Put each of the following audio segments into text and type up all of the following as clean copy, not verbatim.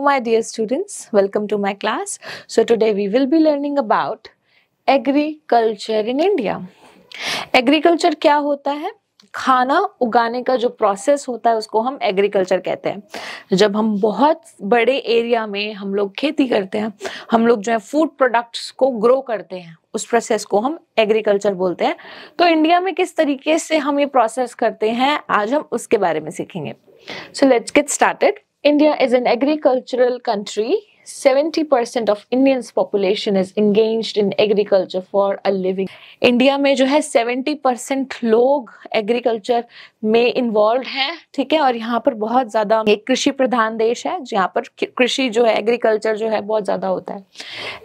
my dear students, welcome to my class. So today we will be learning about agriculture in India. Agriculture क्या होता है? खाना उगाने का जो प्रोसेस होता है उसको हम एग्रीकल्चर कहते हैं। जब हम बहुत बड़े एरिया में हम लोग खेती करते हैं, हम लोग जो है फूड प्रोडक्ट्स को ग्रो करते हैं, उस प्रोसेस को हम एग्रीकल्चर बोलते हैं। तो इंडिया में किस तरीके से हम ये प्रोसेस करते हैं, आज हम उसके बारे में सीखेंगे। So let's get started. India is an agricultural country. 70% of Indians population is engaged in agriculture for a living. India में जो है 70% लोग एग्रीकल्चर में इन्वॉल्व हैं, ठीक है। और यहाँ पर बहुत ज्यादा एक कृषि प्रधान देश है, जहाँ पर कृषि जो है, एग्रीकल्चर जो है बहुत ज्यादा होता है।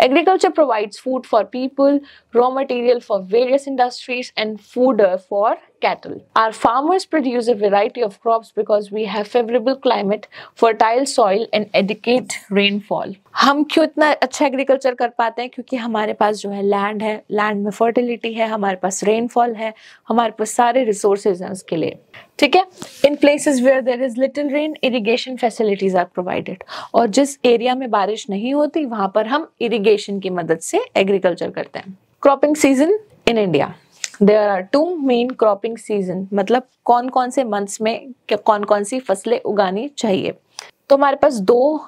Agriculture provides food for people, raw material for various industries and fodder for cattle. Our farmers produce a variety of crops because we have favorable climate, fertile soil and adequate rainfall. हम क्यों इतना अच्छा agriculture कर पाते हैं? क्योंकि हमारे पास जो है लैंड है, लैंड में फर्टिलिटी है, हमारे पास रेनफॉल है, हमारे पास सारे रिसोर्सेज हैं उसके लिए, ठीक है। In places where there is little rain, irrigation facilities are provided. और जिस एरिया में बारिश नहीं होती वहां पर हम इरिगेशन की मदद से एग्रीकल्चर करते हैं। Cropping season in India, There are two main cropping season, मतलब कौन कौन से मंथ्स में कौन कौन सी फसलें उगानी चाहिए। तो हमारे पास दो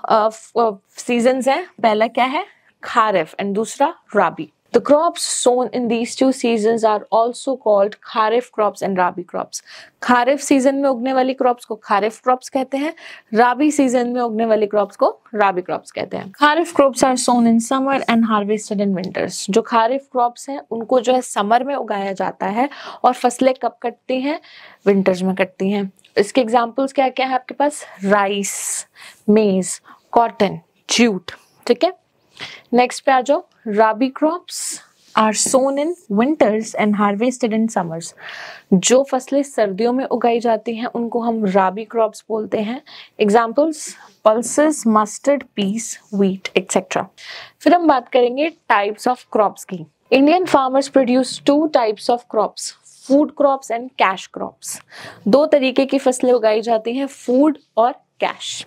सीजन्स हैं, पहला क्या है खारिफ एंड दूसरा राबी। The crops sown in these two seasons are also called kharif crops and rabi crops. Kharif season में उगने वाली क्रॉप्स को खारिफ क्रॉप्स कहते हैं, राबी सीजन में उगने वाली क्रॉप्स को राबी क्रॉप्स कहते हैं। Kharif crops are sown in summer and harvested in winters. जो खारिफ क्रॉप्स हैं उनको जो है समर में उगाया जाता है और फसलें कब कटती हैं? विंटर्स में कटती हैं। इसके एग्जाम्पल्स क्या क्या है आपके पास? राइस, मेज, कॉटन, जूट, ठीक है। नेक्स्ट पे आ जाओ। Rabi crops are sown in winters and harvested in summers. जो फसलें सर्दियों में उगाई जाती हैं उनको हम राबी क्रॉप्स बोलते हैं। Examples pulses, mustard, peas, wheat etcetera. फिर हम बात करेंगे टाइप्स ऑफ क्रॉप्स की। Indian farmers produce two types of crops, food crops and cash crops. दो तरीके की फसलें उगाई जाती हैं, फूड और cash.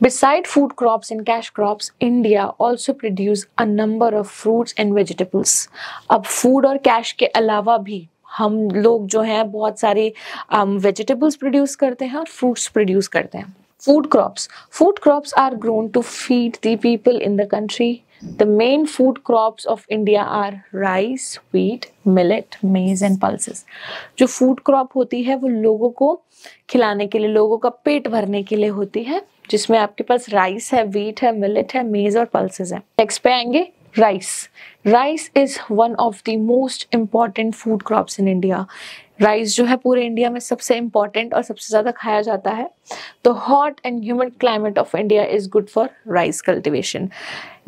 Beside food crops and cash crops, India also produce a number of fruits and vegetables. अब फूड और कैश के अलावा भी हम लोग जो हैं बहुत सारे वेजिटेबल्स प्रोड्यूस करते हैं और फ्रूट्स प्रोड्यूस करते हैं। Food crops are grown to feed the people in the country. The main food crops of India are rice, wheat, millet, maize and pulses. जो फूड क्रॉप होती है वो लोगों को खिलाने के लिए, लोगों का पेट भरने के लिए होती है, जिसमें आपके पास राइस है, व्हीट है, मिलेट है, मेज और पल्सेस है। नेक्स्ट पे आएंगे rice. Rice is one of the most important food crops in India. Rice जो है पूरे इंडिया में सबसे इम्पॉर्टेंट और सबसे ज्यादा खाया जाता है। The hot and humid climate of India is good for rice cultivation.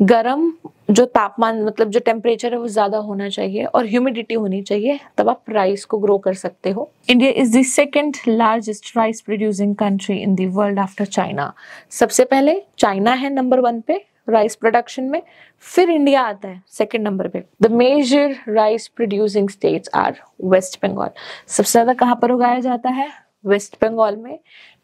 गरम जो तापमान, मतलब जो टेम्परेचर है वो ज्यादा होना चाहिए और ह्यूमिडिटी होनी चाहिए, तब आप राइस को ग्रो कर सकते हो। India is the second largest rice producing country in the world after China. सबसे पहले चाइना है नंबर 1 पे राइस प्रोडक्शन में, फिर इंडिया आता है सेकंड नंबर पे। The major rice producing states are West Bengal. सबसे ज्यादा कहाँ पर उगाया जाता है? वेस्ट बंगाल में।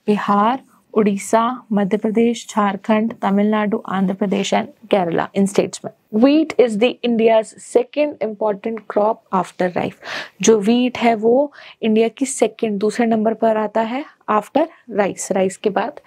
Bihar, Orissa, Madhya Pradesh, Jharkhand, Tamil Nadu, Andhra Pradesh and Kerala, in states में। Wheat is the India's second important crop after rice. जो व्हीट है वो इंडिया की दूसरे नंबर पर आता है आफ्टर राइस, राइस के बाद।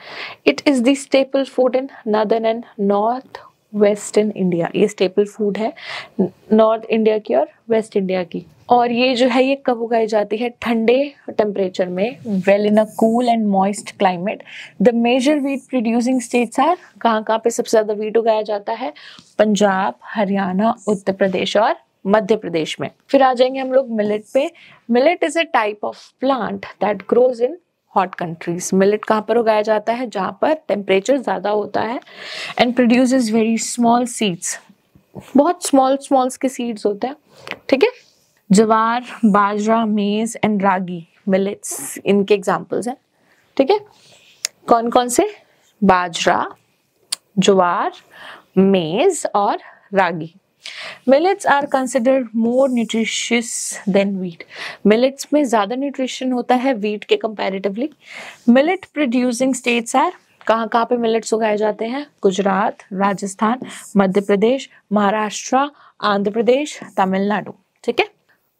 It is the staple food in northern and north western India. ये स्टेपल फूड है नॉर्थ इंडिया की और वेस्ट इंडिया की। और ये जो है ये कब उगाई जाती है? ठंडे टेम्परेचर में, well in a cool and moist climate. The major wheat producing states are, कहाँ पे सबसे ज्यादा व्हीट उगाया जाता है? पंजाब, हरियाणा, उत्तर प्रदेश और मध्य प्रदेश में। फिर आ जाएंगे हम लोग मिलेट पे। Millet is a type of plant that grows in hot countries. Millet कहाँ पर उगाया जाता है? जहाँ पर टेम्परेचर ज्यादा होता है। And produces very small seeds, बहुत स्मॉल के सीड्स होते हैं, ठीक है। जवार, बाजरा, मेज एंड रागी, मिलेट्स इनके एग्जाम्पल्स हैं, ठीक है। कौन कौन से? बाजरा, ज्वार, मेज और रागी। Millets are considered more nutritious than wheat. Millets में ज्यादा न्यूट्रिशन होता है wheat के comparatively. Millet producing states are कहाँ कहाँ पे मिलेट्स उगाए जाते हैं? गुजरात, राजस्थान, मध्य प्रदेश, महाराष्ट्र, आंध्र प्रदेश, तमिलनाडु। ठीक है।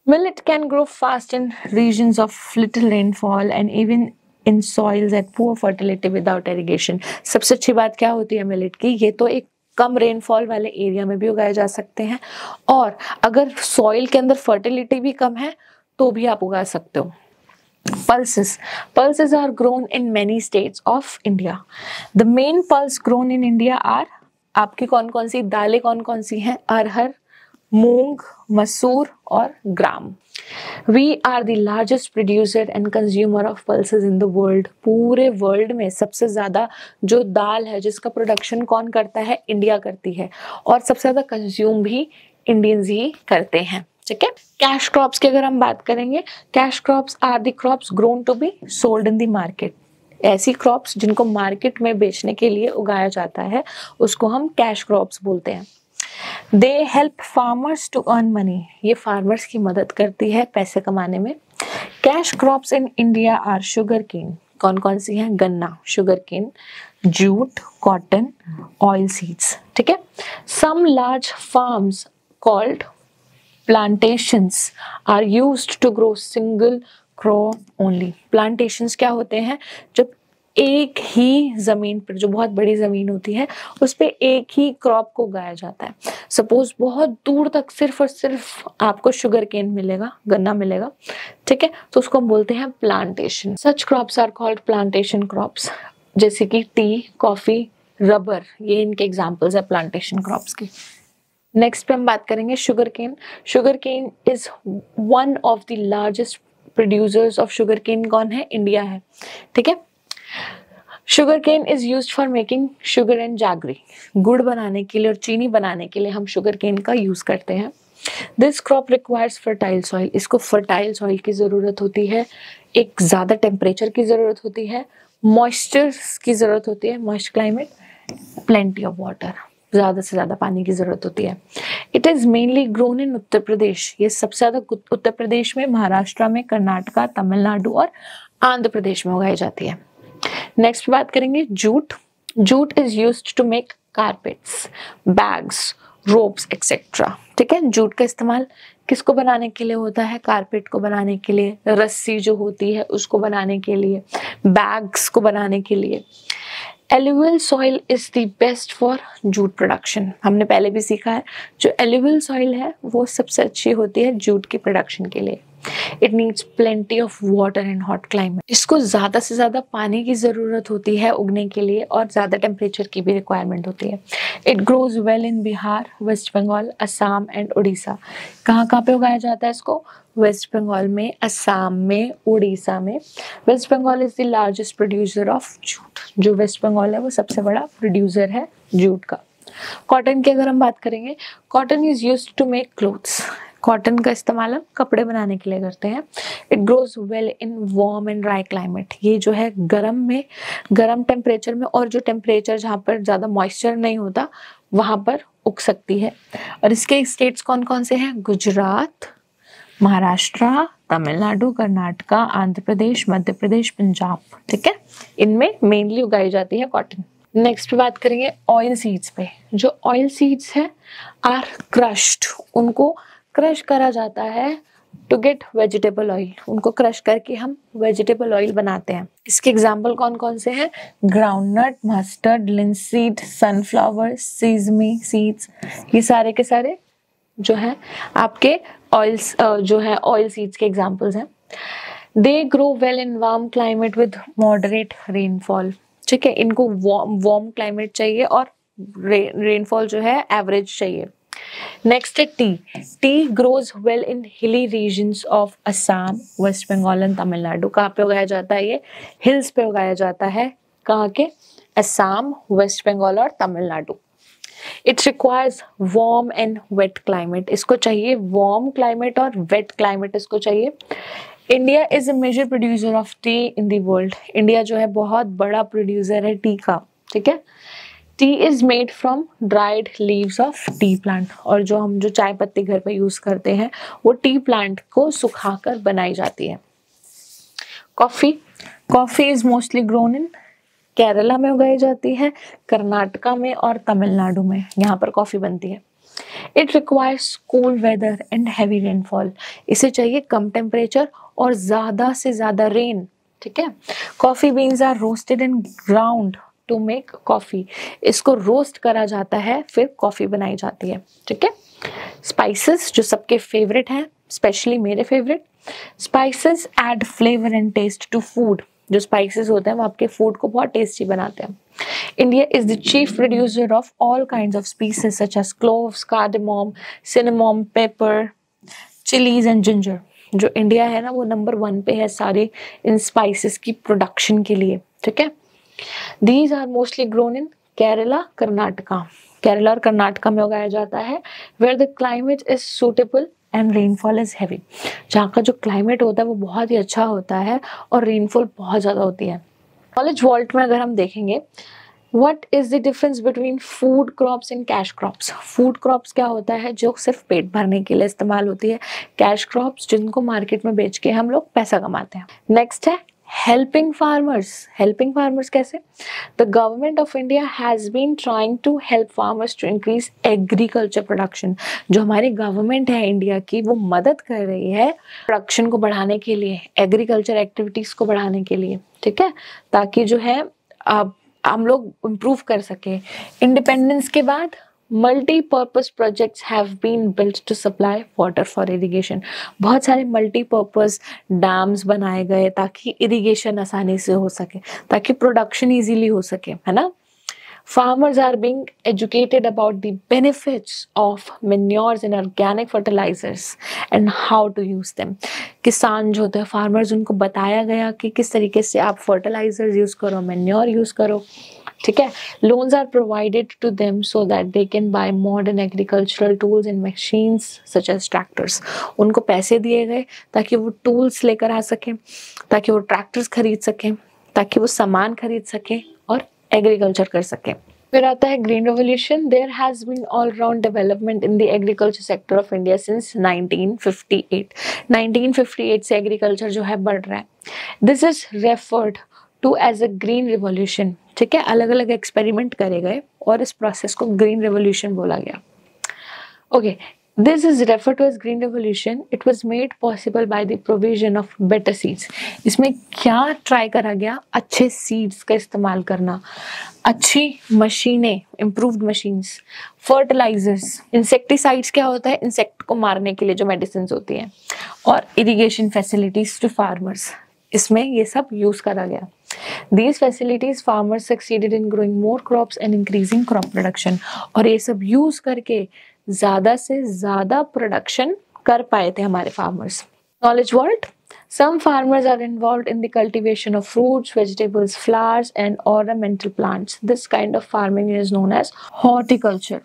Millet can grow fast in regions of little rainfall and even in soils at poor fertility without irrigation. सबसे अच्छी बात क्या होती है मिलेट की? ये तो एक कम रेनफॉल वाले एरिया में भी उगाए जा सकते हैं, और अगर सॉइल के अंदर फर्टिलिटी भी कम है तो भी आप उगा सकते हो। Pulses are grown in many states of India. The main pulse grown in India are, आपकी कौन कौन सी दालें कौन कौन सी हैं? अरहर, मूंग, मसूर और ग्राम। We are the largest producer and consumer of pulses in the world. पूरे वर्ल्ड में सबसे ज्यादा जो दाल है जिसका प्रोडक्शन कौन करता है? इंडिया करती है, और सबसे ज्यादा कंज्यूम भी इंडियंस ही करते हैं। ठीक है। कैश क्रॉप्स की अगर हम बात करेंगे, cash crops are the crops grown to be sold in the market. ऐसी क्रॉप्स जिनको मार्केट में बेचने के लिए उगाया जाता है उसको हम कैश क्रॉप्स बोलते हैं। They help farmers to earn money. ये फार्मर्स की मदद करती है पैसे कमाने में। Cash crops in India are sugar cane. कौन कौन सी हैं? गन्ना, sugarcane, jute, cotton, oil seeds. ठीक है। Some large farms called plantations are used to grow single crop only. Plantations क्या होते हैं? जब एक ही जमीन पर, जो बहुत बड़ी जमीन होती है, उस पे एक ही क्रॉप को उगाया जाता है। सपोज बहुत दूर तक सिर्फ और सिर्फ आपको शुगर केन मिलेगा, गन्ना मिलेगा। ठीक है, तो उसको हम बोलते हैं plantation. Such crops are called plantation crops, जैसे कि टी, कॉफी, रबर, ये इनके एग्जाम्पल्स है प्लांटेशन क्रॉप्स की। नेक्स्ट पे हम बात करेंगे sugar cane. Sugar cane is one of the largest producers of sugar केन। कौन है? इंडिया है। ठीक है। Sugar cane is used for making sugar and jaggery. गुड़ बनाने के लिए और चीनी बनाने के लिए हम शुगर केन का यूज करते हैं। This crop requires fertile soil. इसको फर्टाइल सॉइल की जरूरत होती है, एक ज्यादा टेम्परेचर की जरूरत होती है, मॉइस्चर की जरूरत होती है, moist climate, plenty of water, ज्यादा से ज्यादा पानी की जरूरत होती है। It is mainly grown in Uttar Pradesh. ये सबसे ज्यादा उत्तर प्रदेश में, महाराष्ट्र में, कर्नाटका, तमिलनाडु और आंध्र प्रदेश में उगाई जाती है। नेक्स्ट बात करेंगे jute. Jute is used to make carpets, bags, ropes etcetera. ठीक है। जूट का इस्तेमाल किसको बनाने के लिए होता है? कारपेट को बनाने के लिए, रस्सी जो होती है उसको बनाने के लिए, बैग्स को बनाने के लिए। Alluvial soil is the best for jute production. हमने पहले भी सीखा है, जो एलुवियल सॉइल है वो सबसे अच्छी होती है जूट की प्रोडक्शन के लिए। It needs plenty of water and hot climate. इसको ज्यादा से ज्यादा पानी की जरूरत होती है उगने के लिए, और ज्यादा टेम्परेचर की भी रिक्वायरमेंट होती है। It grows well in Bihar, West Bengal, Assam and Orissa. कहाँ कहाँ पे उगाया जाता है इसको? वेस्ट बंगाल में, असम में, उड़ीसा में। West Bengal is the largest producer of jute. जो वेस्ट बंगाल है वो सबसे बड़ा प्रोड्यूसर है जूट का। कॉटन की अगर हम बात करेंगे, cotton is used to make clothes. Cotton का इस्तेमाल हम कपड़े बनाने के लिए करते हैं। It grows well in warm and dry climate. ये जो है गर्म में, गर्म टेम्परेचर में, और जो टेम्परेचर जहाँ पर ज़्यादा मॉइस्चर नहीं होता वहाँ पर उग सकती है। और इसके स्टेट्स कौन कौन से हैं? गुजरात, महाराष्ट्र, तमिलनाडु, कर्नाटका, आंध्र प्रदेश, मध्य प्रदेश, पंजाब। ठीक है, इनमें मेनली उगाई जाती है कॉटन। नेक्स्ट पे बात करेंगे ऑयल सीड्स पे। जो ऑयल सीड्स है आर क्रश्ड। उनको क्रश करा जाता है टू गेट वेजिटेबल ऑयल। उनको क्रश करके हम वेजिटेबल ऑयल बनाते हैं। इसके एग्जाम्पल कौन कौन से हैं? Groundnut, mustard, linseed, sunflower, sesame seeds. ये सारे के सारे जो है आपके ऑयल्स जो है ऑयल सीड्स के एग्जाम्पल्स हैं। They grow well in warm climate with moderate rainfall. ठीक है, इनको वार्म क्लाइमेट चाहिए और रेनफॉल जो है एवरेज चाहिए। नेक्स्ट है tea. Tea grows well in hilly regions of Assam, West Bengal and Tamil Nadu. कहाँ पे उगाया जाता है? ये हिल्स पे उगाया जाता है। कहाँ के? असम, वेस्ट बंगाल और Tamil Nadu. It requires warm and wet climate. इसको चाहिए वार्म क्लाइमेट और वेट क्लाइमेट इसको चाहिए। India is a major producer of tea in the world. India जो है बहुत बड़ा प्रोड्यूसर है टी का। ठीक है। T is made from dried leaves of T plant. और जो हम जो चाय पत्ती घर पे यूज करते हैं वो टी प्लांट को सुखाकर बनाई जाती है। Coffee. Coffee is mostly grown in Kerala में उगाई जाती है, कर्नाटका में और तमिलनाडु में यहाँ पर कॉफी बनती है। It requires cool weather and heavy rainfall. इसे चाहिए कम टेम्परेचर और ज्यादा से ज्यादा रेन। ठीक है। Coffee beans are roasted and ground to make coffee. इसको रोस्ट करा जाता है, फिर कॉफी बनाई जाती है। ठीक है। स्पाइसेस जो सबके फेवरेट हैं, स्पेशली मेरे favourite, spices add flavour and taste to food. जो स्पाइसेस होते हैं वो आपके फूड को बहुत टेस्टी बनाते हैं। India is the chief producer of all kinds of spices such as cloves, cardamom, cinnamon, pepper, chillies and ginger. जो इंडिया है ना वो नंबर 1 पे है सारे इन स्पाइसेस की प्रोडक्शन के लिए। ठीक है। These are mostly grown in Kerala, Karnataka. Kerala और कर्नाटका में उगाया जाता है। Where the climate is suitable and rainfall is heavy. जहाँ का जो क्लाइमेट होता है वो बहुत ही अच्छा होता है और रेनफॉल बहुत ज़्यादा होती है। नॉलेज वॉल्ट में अगर हम देखेंगे, what is the difference between food crops and cash crops. Food crops क्या होता है, जो सिर्फ पेट भरने के लिए इस्तेमाल होती है। कैश क्रॉप्स जिनको मार्केट में बेच के हम लोग पैसा कमाते हैं। नेक्स्ट है हेल्पिंग फार्मर्स। हेल्पिंग फार्मर्स कैसे? The government of India has been trying to help farmers to increase agriculture production. जो हमारी गवर्नमेंट है इंडिया की, वो मदद कर रही है प्रोडक्शन को बढ़ाने के लिए, एग्रीकल्चर एक्टिविटीज को बढ़ाने के लिए। ठीक है। ताकि जो है हम लोग इम्प्रूव कर सके। इंडिपेंडेंस के बाद multipurpose projects have been built to supply water for irrigation. बहुत सारे मल्टीपर्पज डैम्स बनाए गए ताकि इरिगेशन आसानी से हो सके, ताकि प्रोडक्शन इजीली हो सके, है ना। Farmers are being educated about the benefits of manures and organic fertilizers and how to use them. किसान जो होते हैं फार्मर्स, उनको बताया गया कि किस तरीके से आप फर्टिलाइजर्स यूज करो, मैन्योर यूज करो। ठीक है। Loans are provided to them so that they can buy modern agricultural tools and machines such as tractors. उनको पैसे दिए गए ताकि वो टूल्स लेकर आ सकें, ताकि वो ट्रैक्टर्स खरीद सकें, ताकि वो सामान खरीद सकें और एग्रीकल्चर कर सके। फिर आता है green revolution. There has been all round development in the agriculture sector of India since 1958। 1958 से एग्रीकल्चर जो है बढ़ रहा है। This is referred to as a green revolution. ठीक है। अलग अलग एक्सपेरिमेंट करे गए और इस प्रोसेस को ग्रीन रेवोल्यूशन बोला गया। Okay. This is referred to as green revolution. It was made possible by the provision of better seeds. इसमें क्या ट्राई करा गया? अच्छे सीड्स का इस्तेमाल करना, अच्छी मशीनें, इम्प्रूव्ड मशीन्स, फर्टिलाइजर्स, इंसेक्टिसाइड्स क्या होता है, इंसेक्ट को मारने के लिए जो मेडिसिन होती हैं, और इरिगेशन फैसिलिटीज टू फार्मर्स। इसमें ये सब यूज करा गया। These facilities farmers succeeded in growing more crops and increasing crop production. और ये सब यूज करके ज्यादा से ज्यादा प्रोडक्शन कर पाए थे हमारे farmers. Knowledge world. Some farmers are involved in the cultivation of fruits, vegetables, flowers and ornamental plants. This kind of farming is known as horticulture.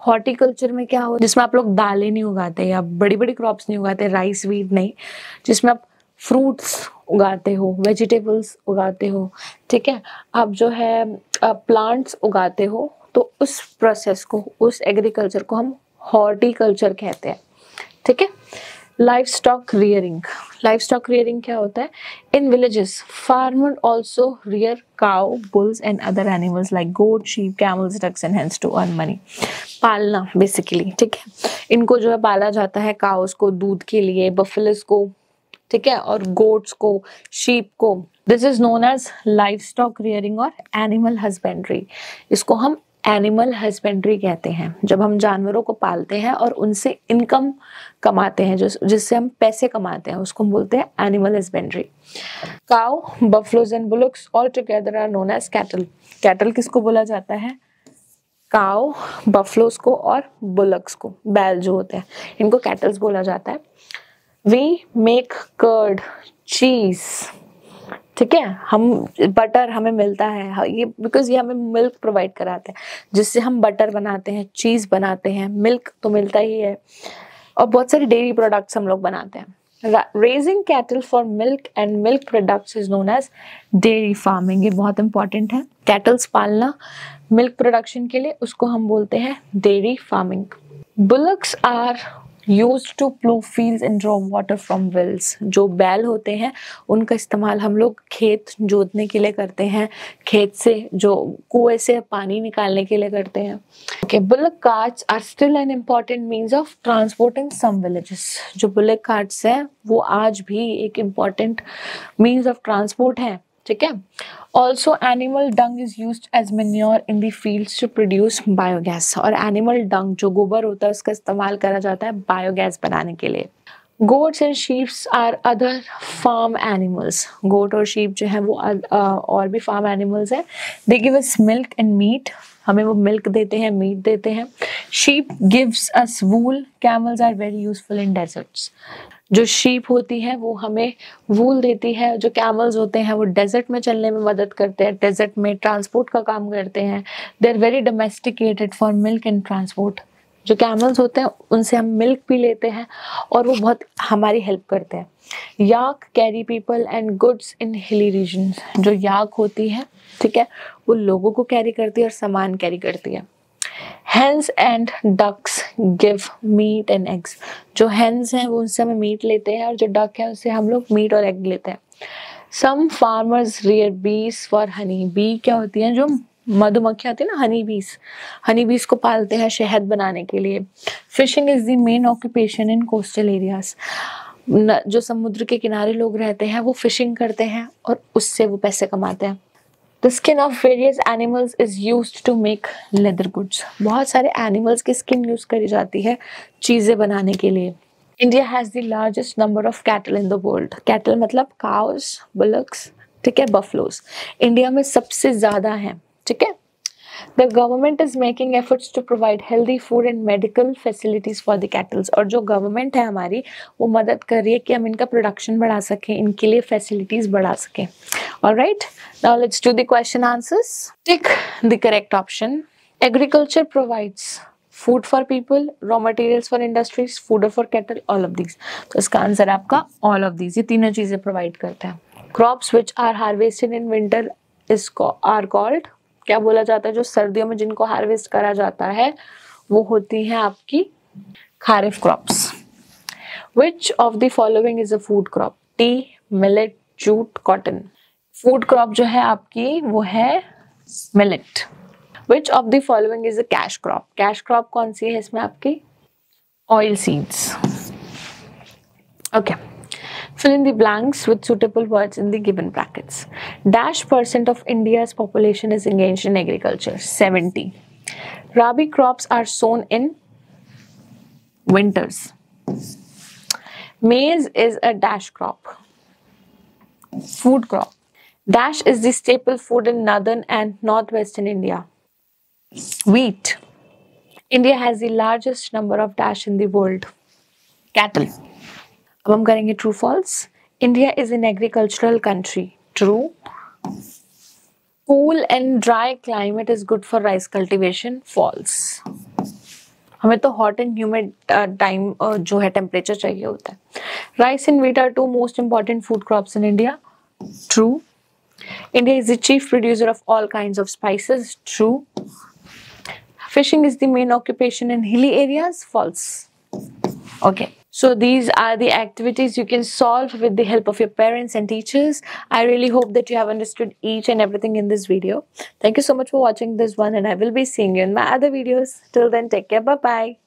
Horticulture में क्या हो, जिसमें आप लोग दालें नहीं उगाते या बड़ी बड़ी क्रॉप्स नहीं उगाते, राइस वीट नहीं, जिसमें आप फ्रूट्स उगाते हो, वेजिटेबल्स उगाते हो। ठीक है। आप जो है प्लांट्स उगाते हो, तो उस प्रोसेस को, उस एग्रीकल्चर को हम हॉर्टिकल्चर कहते हैं। ठीक है। Life stock rearing. Life stock rearing क्या होता है? In villages farmer also rear cow, bulls and other animals like goat, sheep, camels, ducks and hens to earn money. पालना बेसिकली। ठीक है। इनको जो है पाला जाता है, काउस को दूध के लिए, बफेलोस को, ठीक है, और गोट्स को, शीप को। This is known as life stock rearing और एनिमल हस्बेंड्री। इसको हम एनिमल हस्बेंड्री कहते हैं। जब हम जानवरों को पालते हैं और उनसे इनकम कमाते हैं, जिससे हम पैसे कमाते हैं, उसको हम बोलते हैं animal husbandry. Cow, buffaloes and bullocks all together are known as cattle. Cattle किसको बोला जाता है? काउ, बफलोज को और बुलक्स को, बैल जो होते हैं, इनको कैटल्स बोला जाता है। वी मेक कर्ड, चीज। ठीक है। हम बटर हमें मिलता है, ये बिकॉज ये हमें मिल्क प्रोवाइड कराते हैं, जिससे हम बटर बनाते हैं, चीज बनाते हैं, मिल्क तो मिलता ही है, और बहुत सारे डेयरी प्रोडक्ट्स हम लोग बनाते हैं। Raising cattle for milk and milk products is known as dairy farming. ये बहुत इंपॉर्टेंट है। कैटल्स पालना मिल्क प्रोडक्शन के लिए, उसको हम बोलते हैं dairy farming. Bullocks are used to plow fields and draw water from wells. जो बैल होते हैं उनका इस्तेमाल हम लोग खेत जोतने के लिए करते हैं, खेत से जो कुएं से पानी निकालने के लिए करते हैं. Okay, bullock carts are still an important means of transport in some villages. जो bullock carts हैं वो आज भी एक important means of transport है. ठीक है. Also animal dung is used as manure in the fields to produce biogas. और animal dung जो गोबर होता है उसका इस्तेमाल करा जाता है बायोगैस बनाने के लिए. Goats and sheep are other farm animals. Goat और sheep जो है वो और भी farm animals हैं. They give us milk and meat. हमें वो मिल्क देते हैं, मीट देते हैं. Sheep gives us wool. Camels are very useful in deserts. जो शीप होती है वो हमें वूल देती है. जो कैमल्स होते हैं वो डेजर्ट में चलने में मदद करते हैं, डेजर्ट में ट्रांसपोर्ट का काम करते हैं. They are very domesticated for milk and transport. जो कैमल्स होते हैं उनसे हम मिल्क भी लेते हैं और वो बहुत हमारी हेल्प करते हैं. Yak carry people and goods in hilly region. जो याक होती है, ठीक है, वो लोगों को कैरी करती है और सामान कैरी करती है. Hens and ducks give meat and eggs. जो हेन्स हैं वो उनसे हमें मीट लेते हैं और जो डक है उससे हम लोग मीट और एग लेते हैं. सम फार्मर्स रियर बीज फॉर हनी. बी क्या होती है? जो मधुमक्खियाँ होती है ना, हनी बीज. हनी बीज को पालते हैं शहद बनाने के लिए. Fishing is the main occupation in coastal areas. जो समुद्र के किनारे लोग रहते हैं वो फिशिंग करते हैं और उससे वो पैसे कमाते हैं. The skin of various animals is used to make leather goods. बहुत सारे animals की skin यूज करी जाती है चीजें बनाने के लिए. India has the largest number of cattle in the world. Cattle मतलब cows, bullocks, ठीक है, buffaloes. इंडिया में सबसे ज्यादा है, ठीक है. The government is making efforts to provide healthy food and medical facilities for the cattle. और जो गवर्नमेंट है हमारी वो मदद कर रही है कि हम इनका प्रोडक्शन बढ़ा सकें, इनके लिए फैसिलिटीज बढ़ा सकें. Alright, now let's do the question answers. Tick the correct option. Agriculture provides food for people, raw materials for industries, food for cattle, all of these. तो इसका आंसर आपका all of these. ये तीनों चीजें provide करते हैं. Crops which are harvested in winter are called. क्या बोला जाता है? जो सर्दियों में जिनको हार्वेस्ट करा जाता है वो होती हैं आपकी kharif crops. Which of the following is a food crop? Tea, millet, jute, cotton. Food crop जो है आपकी वो है millet. Which of the following is a cash crop? Cash crop कौन सी है इसमें आपकी? Oil seeds. Okay. Fill in the blanks with suitable words in the given brackets. Dash% of India's population is engaged in agriculture. 70. Rabi crops are sown in winters. Maize is a dash crop. Food crop. Dash is the staple food in northern and northwestern India. Wheat. India has the largest number of dash in the world. Cattle. अब हम करेंगे true false. India is an agricultural country. True. Cool and dry climate is good for rice cultivation. False. हमें तो hot and humid time जो है temperature चाहिए होता है. Rice and wheat are two most important food crops in India. True. India is the chief producer of all kinds of spices. True. Fishing is the main occupation in hilly areas. False. Okay. So these are the activities you can solve with the help of your parents and teachers. I really hope that you have understood each and everything in this video. Thank you so much for watching this one and I will be seeing you in my other videos. Till then, take care. Bye-bye.